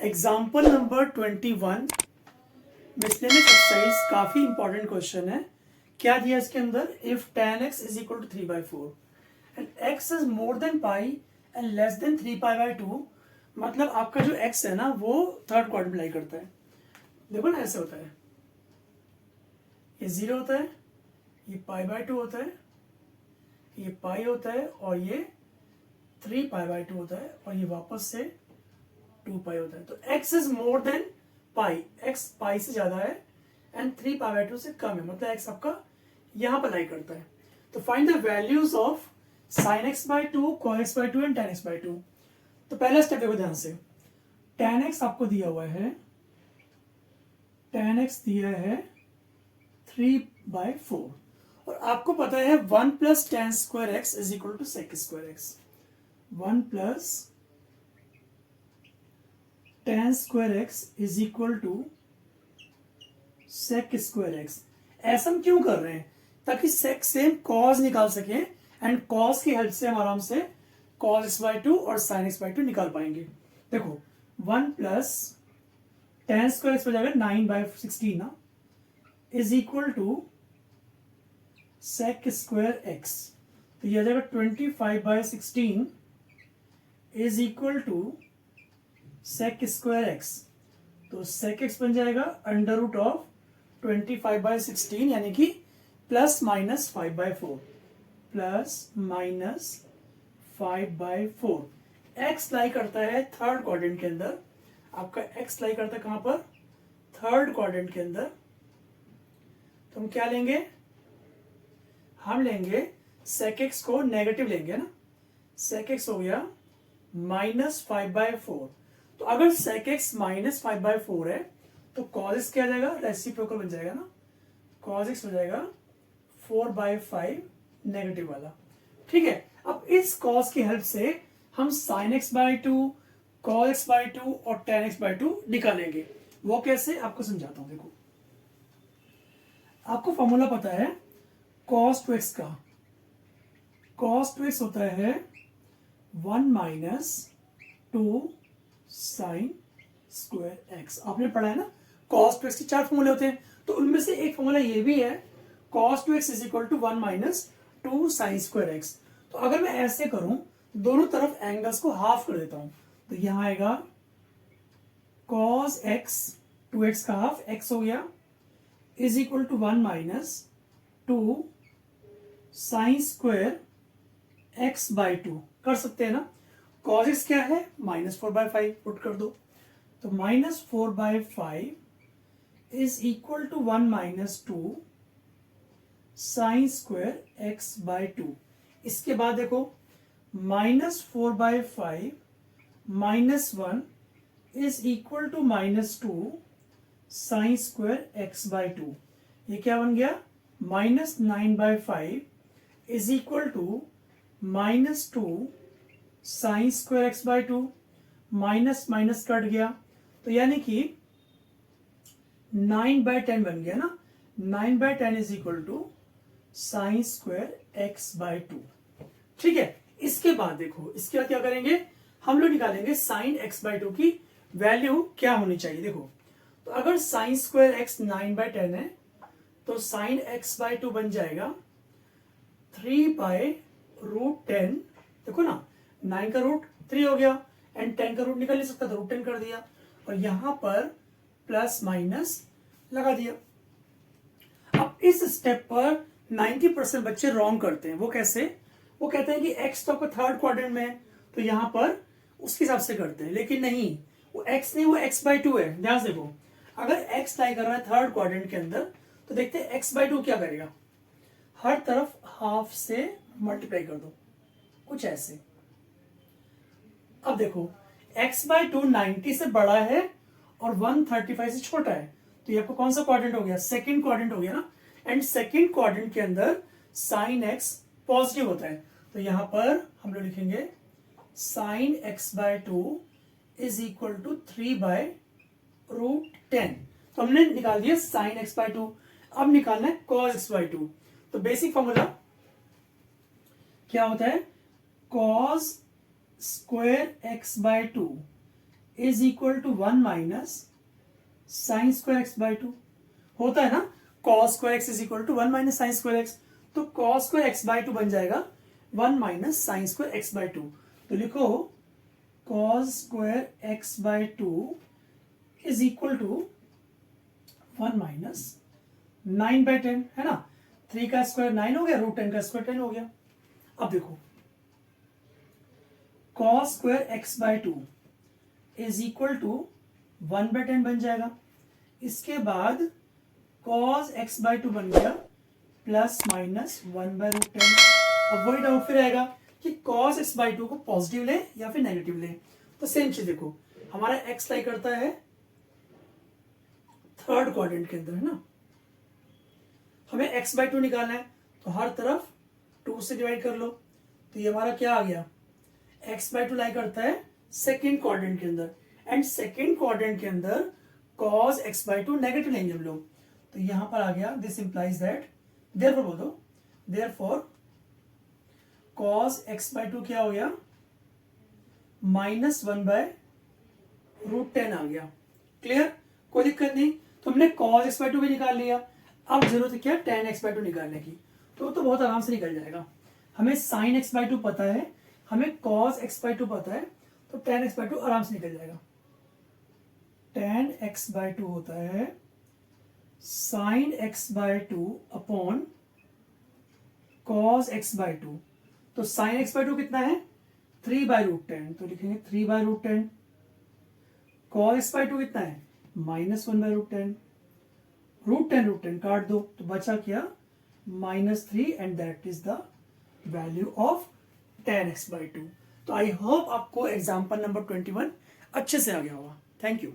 Example number 21 miscellaneous exercise काफी important question है। क्या दिया इसके अंदर? If tan x is equal to 3/4 and x is more than pi and less than 3π/2, मतलब आपका जो x है ना वो थर्ड क्वाड्रेंट लाई करता है। देखो ना ऐसे होता है, ये 0 होता है, ये π/2 होता है, ये पाई होता है और ये 3π/2 होता है और ये वापस से 2π होता है। तो x is more than pi, x पाई से ज्यादा है एंड 3π/2 से कम है, मतलब x आपका यहां पर लाई करता है। तो find the values of sin x/2, cos x/2 and tan x/2। तो पहला स्टेप देखो ध्यान से, tan x आपको दिया हुआ है, tan x दिया है 3/4 और आपको पता है 1 plus tan square x is equal to sec square x। 1 plus tan square x is equal to sec square x। ऐसा हम क्यों कर रहे हैं? ताकि sec से cos निकाल सके एंड cos की हेल्प से हम आराम से cos x/2 और sin x/2 निकाल पाएंगे। देखो 1 प्लस tan स्क्वायर x हो जाएगा 9/16 ना, is equal to sec square x। तो यह आ जाएगा 25/16 is equal to sec square x। तो sec x बन जाएगा अंडर रूट ऑफ 25/16 यानी कि plus minus 5/4, plus minus 5/4। x लाई करता है थर्ड क्वाड्रेंट के अंदर, आपका x लाई करता है कहां पर? थर्ड क्वाड्रेंट के अंदर। तो हम क्या लेंगे? हम लेंगे sec x को नेगेटिव लेंगे ना, sec x हो गया -5/4। तो अगर sec x -5/4 है तो cos x क्या आ जाएगा? रेसिप्रोकल बन जाएगा ना, cos x हो जाएगा 4/5 नेगेटिव वाला। ठीक है, अब इस cos की हेल्प से हम sin x/2, cos x/2 और tan x/2 निकालेंगे। वो कैसे आपको समझाता हूं। देखो आपको फॉर्मूला पता है cos 2x का, cos 2x होता है 1 माइनस 2 साइन स्क्वायर एक्स। आपने पढ़ा है ना, cos 2x के 4 फॉर्मूले होते हैं, तो उनमें से एक फॉर्मूला ये भी है cos 2x is equal to 1 minus 2 sine square x. तो अगर मैं ऐसे करूं, दोनों तरफ एंगल्स को हाफ कर देता हूं, तो यहां आएगा cos x 2x का हाफ x हो गया is equal to 1 minus 2 sine square x/2। कर सकते हैं ना। cos x क्या है? -4/5 पुट कर दो, तो -4/5 is equal to 1 minus 2 sine square x/2। इसके बाद देखो -4/5 -1 is equal to -2 sine square x/2। ये क्या बन गया? -9/5 is equal to -2 sine square x/2। Minus minus cut गया, तो यानी कि 9/10 बन गया ना, 9/10 is equal to sine square x/2। ठीक है, इसके बाद देखो, इसके बाद क्या करेंगे? हम लोग निकालेंगे साइन x/2 की वैल्यू क्या होनी चाहिए। देखो तो अगर साइन स्क्वायर x 9/10 है तो साइन x/2 बन जाएगा 3/√10। देखो ना, 9 का रूट 3 हो गया एंड 10 का रूट निकल नहीं सकता, तो √10 कर दिया और यहां पर प्लस माइनस लगा दिया। अब इस स्टेप पर 90% बच्चे रॉन्ग करते हैं। वो कैसे? वो कहते हैं कि x तो आपका थर्ड क्वाड्रेंट में है, तो यहां पर उसके हिसाब से करते हैं, लेकिन नहीं, वो x नहीं, वो x/2 है। ध्यान से देखो, अगर x लाई कर रहा है थर्ड क्वाड्रेंट के अंदर, तो देखते हैं x/2 क्या करेगा। हर तरफ हाफ से मल्टीप्लाई कर दो, कुछ ऐसे। अब देखो x/2 90 से बड़ा है और 135 से छोटा है, तो ये आपको कौन सा क्वाड्रेंट हो गया? सेकंड क्वाड्रेंट हो गया ना। एंड सेकंड क्वाड्रेंट के अंदर साइन x पॉजिटिव होता है, तो यहां पर हम लोग लिखेंगे sign x/2 is equal to 3/√10। तो हमने निकाल दिया साइन x/2। अब निकालना है cos x/2। तो बेसिक फॉर्मूला क्या होता है? cos square x/2 is equal to 1 minus sine square x by two. होता है ना, cos square x is equal to 1 minus sine square x, तो cos square x by two बन जाएगा 1 minus sine square x by two. तो लिखो cos square x by two is equal to 1 minus 9/10, है ना। 3 का स्क्वायर 9 हो गया, रूट 10 का स्क्वायर 10 हो गया। अब देखो cos square x by two is equal to 1/10 बन जाएगा। इसके बाद कॉस एक्स बाई टू बन गया प्लस माइनस 1/√10। अब वही डाउट फिर आएगा कि कॉस एक्स बाई टू को पॉजिटिव ले या फिर नेगेटिव ले। तो सेम चीज देखो, हमारा एक्स लाई करता है थर्ड क्वाड्रेंट के अंदर, है ना। हमें एक्स बाई टू निकालना है, तो हर तरफ 2 से डिवाइड कर लो। तो ये हमारा क्या आ गया, एक्स बाई टू लाई करता है सेकेंड क्वाड्रेंट के अंदर, एंड सेकेंड क्वाड्रेंट के अंदर cos x by to negative लेंगे हम लोग। तो यहां पर आ गया, दिस इंप्लाइज दैट, देयरफॉर बोल दो, therefore cos x by to क्या हो गया, -1/√10 आ गया। क्लियर, कोई दिक्कत नहीं। तो हमने कॉस एक्स बाई टू भी निकाल लिया। अब जरूरत है क्या, tan एक्स बाई टू निकालने की। तो बहुत आराम से निकल जाएगा। हमें sin एक्स बाई टू पता है, हमें cos एक्स बाई टू पता है, तो tan एक्स बाई टू आराम से निकल जाएगा। tan एक्स बाई टू होता है sin x by two upon cos x by two. तो sin एक्स बाई टू कितना है, 3/√10, तो लिखेंगे 3/√10। cos एक्स बाई टू कितना है, -1/√10। √10 काट दो, तो बचा क्या, -3, and that is the value of tan x by two. तो आई होप आपको एग्जाम्पल नंबर 21 अच्छे से आ गया होगा। Thank you.